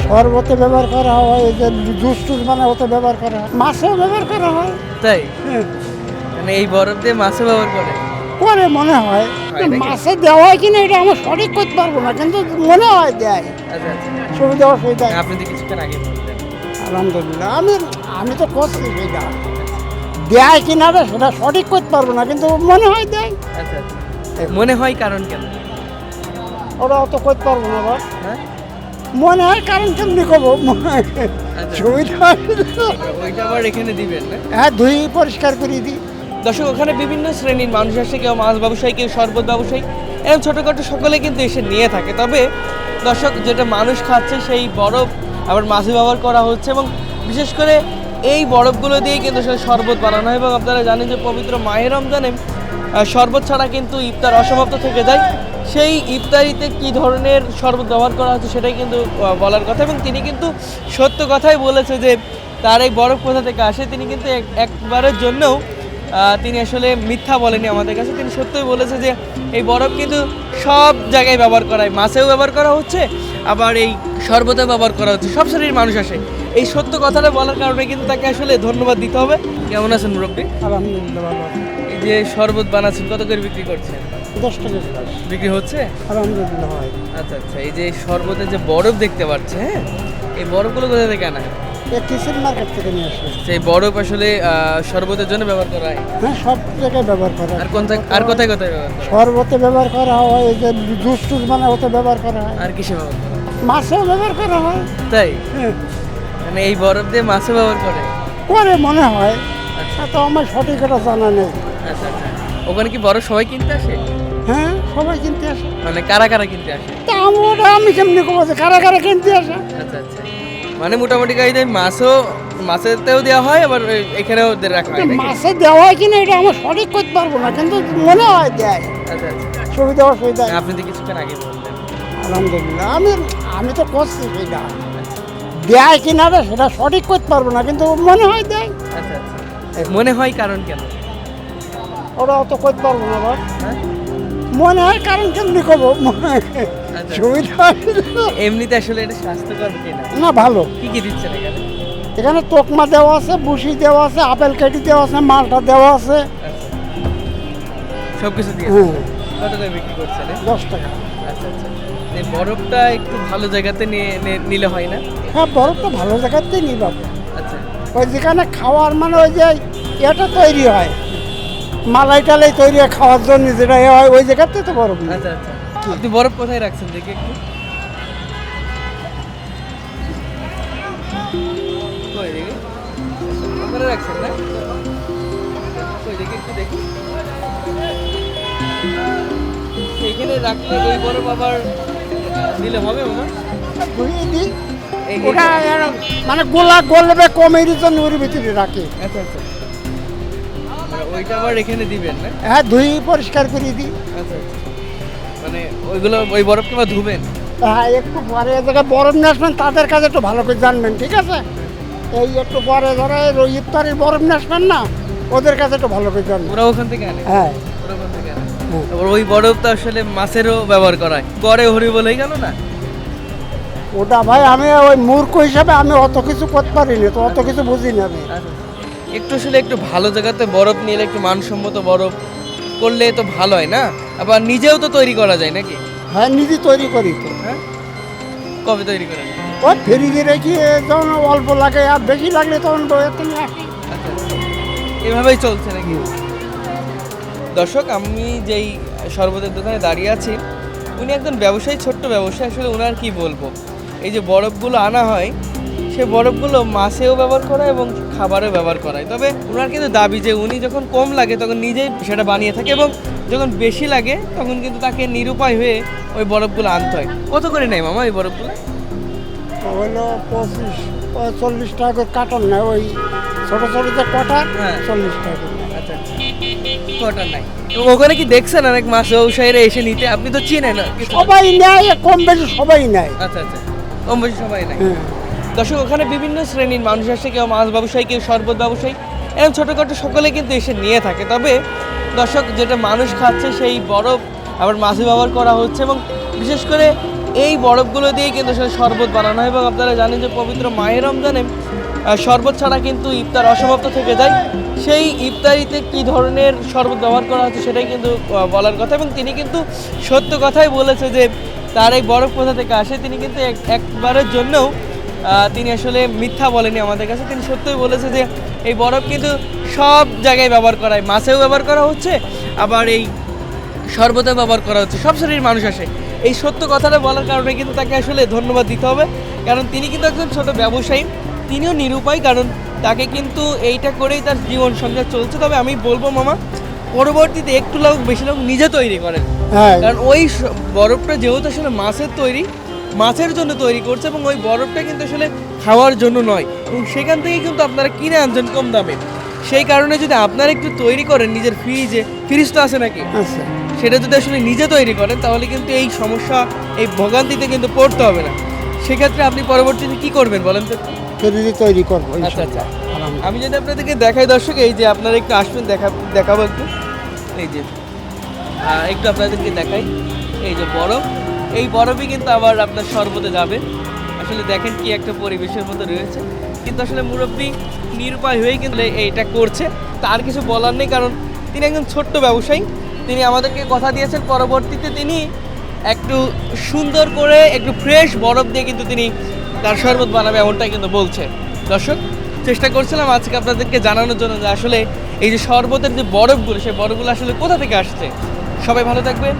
শরবতে ব্যবহার করা হয়, এই যে জুস টুস বানায় ওতে ব্যবহার করা হয়, মাছেও ব্যবহার করা হয়। তাই হ্যাঁ, মানে এই বরফ দিয়ে মাছও ব্যবহার করে? করে মনে হয়। নাকি? মাছে দেওয়া হয় কিনা এটা আমরা সঠিক করতে পারবো না, কিন্তু মনে হয় দেয়। আচ্ছা আচ্ছা, সুবিধা অসুবিধা। আপনি তো কিছুক্ষণ আগে বললেন। আলহামদুলিল্লাহ, আমি তো করছি সেটা। দেয় কিনা রে সেটা সঠিক করতে পারবো না, কিন্তু মনে হয় দেয়। আচ্ছা আচ্ছা, মনে হয় কারণ কেন? ওরা অত করতে পারবো না বাস। হ্যাঁ, মনে হয় কারণ কেমনি করবো, আচ্ছা। সুবিধা অসুবিধা। ওইটা আবার এখানে দিবেন না? হ্যাঁ, ধুই পরিষ্কার করে দিই। দর্শক, ওখানে বিভিন্ন শ্রেণীর মানুষ আসে, কেউ মাছ ব্যবসায়ী, কেউ শরবত ব্যবসায়ী, এরকম ছোটোখাটো সকলে কিন্তু এসে নিয়ে থাকে। তবে দর্শক, যেটা মানুষ খাচ্ছে সেই বরফ আবার মাছে ব্যবহার করা হচ্ছে, এবং বিশেষ করে এই বরফগুলো দিয়ে কিন্তু আসলে শরবত বানানো হয়। এবং আপনারা জানেন যে পবিত্র মাহে রমজানে শরবত ছাড়া কিন্তু ইফতার অসমাপ্ত থেকে যায়। সেই ইফতারিতে কী ধরনের শরবত ব্যবহার করা হচ্ছে সেটাই কিন্তু বলার কথা। এবং তিনি কিন্তু সত্য কথাই বলেছে যে তার এই বরফ কোথা থেকে আসে। তিনি কিন্তু একবারের জন্যও তিনি আসলে মিথ্যা বলেনি আমাদের কাছে। তিনি সত্যই বলেছে যে এই বরফ কিন্তু সব জায়গায় ব্যবহার করা হয়, মাছেও ব্যবহার করা হচ্ছে, আবার এই শরবতেও ব্যবহার করা হচ্ছে, সব শ্রেণীর মানুষ আসে। এই সত্য কথাটা বলার কারণে কিন্তু তাকে আসলে ধন্যবাদ দিতে হবে। কেমন আছেন মুরব্বী? আলহামদুলিল্লাহ ভালো আছি। এই যে শরবত বানাচ্ছেন, কত করে বিক্রি করছেন? 10 টাকা গ্লাস। বিক্রি হচ্ছে? আলহামদুলিল্লাহ হয়। আচ্ছা আচ্ছা, এই যে শরবতের যে বরফ দেখতে পাচ্ছে, হ্যাঁ, এই বরফগুলো কোথা থেকে আনা হয়? এই কিচেন মার্কেট থেকে নিয়ে আসে। সেই বরফ আসলে শরবতের জন্য ব্যবহার করা হয়? হ্যাঁ, সব জায়গায় ব্যবহার করা হয়। আর কোথায় কোথায় ব্যবহার করা হয়? শরবতে ব্যবহার করা হয়, এই যে জুস টুস বানায় ওতে ব্যবহার করা হয়, আর কিসে ব্যবহার করা হয়? মাছেও ব্যবহার করা হয়। তাই হ্যাঁ, মানে এই বরফ দিয়ে মাছও ব্যবহার করে? করে মনে হয়। তো আমার সঠিক এটা জানা নেই। আচ্ছা আচ্ছা, ওখানে কি বরফ সবাই কিনতে আসে? হ্যাঁ, সবাই কিনতে আসে। মানে কারা কারা কিনতে আসে? তা আমি কেমনি করবো যে কারা কারা কিনতে আসে? আচ্ছা আচ্ছা, মানে মোটামুটি কায়দায় মাছেতেও দেওয়া হয়, আবার এখানেও রাখা হয় নাকি? মাছে দেওয়া হয় কিনা এটা আমরা সঠিক করতে পারবো না, কিন্তু মনে হয় দেয়। আচ্ছা আচ্ছা, সুবিধা অসুবিধা। আপনি তো কিছুক্ষণ আগে বললেন। আলহামদুলিল্লাহ, আমি তো করছি সেটা। দেয় কিনা রে সেটা সঠিক করতে পারবো না, কিন্তু মনে হয় দেয়। আচ্ছা আচ্ছা, মনে হয় কারণ কেন? ওরা অত করতে পারবো না বাস। হ্যাঁ, মনে হয় কারণ কেমনি করবো, আচ্ছা। সুবিধা অসুবিধা। এমনিতে আসলে এটা স্বাস্থ্যকর কিনা? না, ভালো। কি কি দিচ্ছেন এখানে? এখানে তোকমা দেওয়া আছে, বুসি দেওয়া আছে, আপেল কেটি দেওয়া আছে, মালটা দেওয়া আছে। আচ্ছা, সব কিছু দিয়ে হ্যাঁ, কত করে বিক্রি করছেন? 10 টাকা। আচ্ছা আচ্ছা, এই বরফটা একটু ভালো জায়গাতে নিলে হয় না? হ্যাঁ, বরফ তো ভালো জায়গাতেই নিই বাবু। আচ্ছা ওই যেখানে খাওয়ার মানে ওই যে এটা তৈরি হয়, মালাই টালাই তৈরি হয় খাওয়ার জন্য, যেটা এ হয় ওই জায়গাতে তো বরফ নেই। আচ্ছা আচ্ছা, আপনি বরফ কোথায় রাখছেন দেখি একটু? কই দেখি, ওখানে রাখছেন না? কই দেখি, একটু দেখি। এইখানে রাখলে এই বরফ আবার দিলে হবে মামা? ধুয়ে দিই। এই- ওটা মানে গোলা গলবে কমের জন্য ওর ভিতরে রাখি। আচ্ছা আচ্ছা, মানে ওইটা আবার এখানে দিবেন না? হ্যাঁ, ধুই পরিষ্কার করে দিই। আচ্ছা আচ্ছা, মানে ওইগুলো ওই বরফকে আবার ধুবেন? হ্যাঁ, একটু পরে এ জায়গায় বরফ নিয়ে আসবেন, তাদের কাছে একটু ভালো করে জানবেন, ঠিক আছে? এই একটু পরে ধরে ওই ইফতারির বরফ নিয়ে আসবেন না, ওদের কাছে একটু ভালো করে জানবেন। ওরা ওখান থেকে আনে? হ্যাঁ, ওরা ওখান থেকে আনে। হ্যাঁ। তারপর ওই বরফ তো আসলে মাছেরও ব্যবহার করা হয়, গড়ে হরি বলেই গেল না? ওটা ভাই আমি ওই মূর্খ হিসাবে আমি অত কিছু করতে পারিনি, তো অত কিছু বুঝি না আমি। আচ্ছা, একটু আসলে একটু ভালো জায়গাতে বরফ নিলে একটু মানসম্মত বরফ করলে তো ভালো হয় না? আবার নিজেও তো তৈরি করা যায় নাকি? হ্যাঁ, নিজে তৈরি করি তো। হ্যাঁ, কবে তৈরি করেন? ওই ফ্রিজে রেখে যখন অল্প লাগে আর বেশি লাগলে তখন বইতে নিয়ে আসি। আচ্ছা আচ্ছা, এভাবেই চলছে নাকি? দর্শক, আমি যেই শরবতের দোকানে দাঁড়িয়ে আছি, উনি একজন ব্যবসায়ী, ছোট্ট ব্যবসায়ী। আসলে ওনার কি বলবো, এই যে বরফগুলো আনা হয়, সে বরফগুলো মাছেও ব্যবহার করা হয় এবং খাবারেও ব্যবহার করা হয়। তবে ওনার কিন্তু দাবি যে উনি যখন কম লাগে তখন নিজেই সেটা বানিয়ে থাকে, এবং যখন বেশি লাগে তখন কিন্তু তাকে নিরুপায় হয়ে ওই বরফগুলো আনতে হয়। কত করে নেয় মামা এই বরফগুলো? হলো 25-40 টাকা করে কার্টন নেয়, ওই ছোটো ছোটো যে কটা, হ্যাঁ। 40 টাকা করে নেয়। আচ্ছা আচ্ছা, কটা নাই? এবং ওখানে কি দেখছেন অনেক মাছ ব্যবসায়ীরা এসে নিতে? আপনি তো চিনেন না কিছু? সবাই নেয়, কম বেশি সবাই নেয়। আচ্ছা আচ্ছা, কম বেশি সবাই নাই। হ্যাঁ, দর্শক, ওখানে বিভিন্ন শ্রেণীর মানুষ আসে, কেউ মাছ ব্যবসায়ী, কেউ শরবত ব্যবসায়ী, এরকম ছোটোখাটো সকলে কিন্তু এসে নিয়ে থাকে। তবে দর্শক, যেটা মানুষ খাচ্ছে সেই বরফ আবার মাছে ব্যবহার করা হচ্ছে, এবং বিশেষ করে এই বরফগুলো দিয়ে কিন্তু আসলে শরবত বানানো হয় এবং আপনারা জানেন যে পবিত্র মাহে রমজানে শরবত ছাড়া কিন্তু ইফতার অসমাপ্ত থেকে যায়। সেই ইফতারিতে কী ধরনের শরবত ব্যবহার করা হচ্ছে সেটাই কিন্তু বলার কথা, এবং তিনি কিন্তু সত্য কথাই বলেছে যে তার এই বরফ কোথা থেকে আসে। তিনি কিন্তু একবারের জন্যও তিনি আসলে মিথ্যা বলেনি আমাদের কাছে, তিনি সত্যই বলেছে যে এই বরফ কিন্তু সব জায়গায় ব্যবহার করা হয়, মাছেও ব্যবহার করা হচ্ছে, আবার এই শরবতে ব্যবহার করা হচ্ছে, সব শ্রেণীর মানুষ আসে। এই সত্য কথাটা বলার কারণে কিন্তু তাকে আসলে ধন্যবাদ দিতে হবে, কারণ তিনি কিন্তু একজন ছোট ব্যবসায়ী, তিনিও নিরুপায়, কারণ তাকে কিন্তু এইটা করেই তার জীবন সংসার চলছে। তবে আমি বলবো মামা, পরবর্তীতে একটু লোক বেশি লোক নিজে তৈরি করেন, হ্যাঁ কারণ ওই বরফটা যেহেতু আসলে মাছের তৈরি, মাছের জন্য তৈরি করছে, এবং ওই বরফটা কিন্তু আসলে খাওয়ার জন্য নয়, এবং সেখান থেকে কিন্তু আপনারা কিনে আনছেন কম দামে। সেই কারণে যদি আপনারা একটু তৈরি করেন নিজের ফ্রিজ তো আছে নাকি, আচ্ছা সেটা যদি আসলে নিজে তৈরি করেন তাহলে কিন্তু এই সমস্যা, এই ভোগান্তিতে কিন্তু পড়তে হবে না। সেক্ষেত্রে আপনি পরবর্তীতে কি করবেন বলেন তো? যদি তৈরি করবো আচ্ছা আচ্ছা, আলহামদুলিল্লাহ। আমি যদি আপনাদেরকে দেখাই দর্শক, এই যে আপনারা একটু আসবেন, দেখাবো একটু, এই যে একটু আপনাদেরকে দেখাই, এই যে বরফ, এই বরফই কিন্তু আবার আপনার শরবতে যাবে। আসলে দেখেন কি একটা পরিবেশের মধ্যে রয়েছে, কিন্তু আসলে মুরব্বী নিরুপায় হয়েই কিন্তু এইটা করছে, তার কিছু বলার নেই, কারণ তিনি একজন ছোট্ট ব্যবসায়ী। তিনি আমাদেরকে কথা দিয়েছেন পরবর্তীতে তিনি একটু সুন্দর করে একটু ফ্রেশ বরফ দিয়ে কিন্তু তিনি তার শরবত বানাবে, এমনটাই কিন্তু বলছে। দর্শক, চেষ্টা করছিলাম আজকে আপনাদেরকে জানানোর জন্য যে আসলে এই যে শরবতের যে বরফগুলো, সেই বরফগুলো আসলে কোথা থেকে আসছে। সবাই ভালো থাকবেন।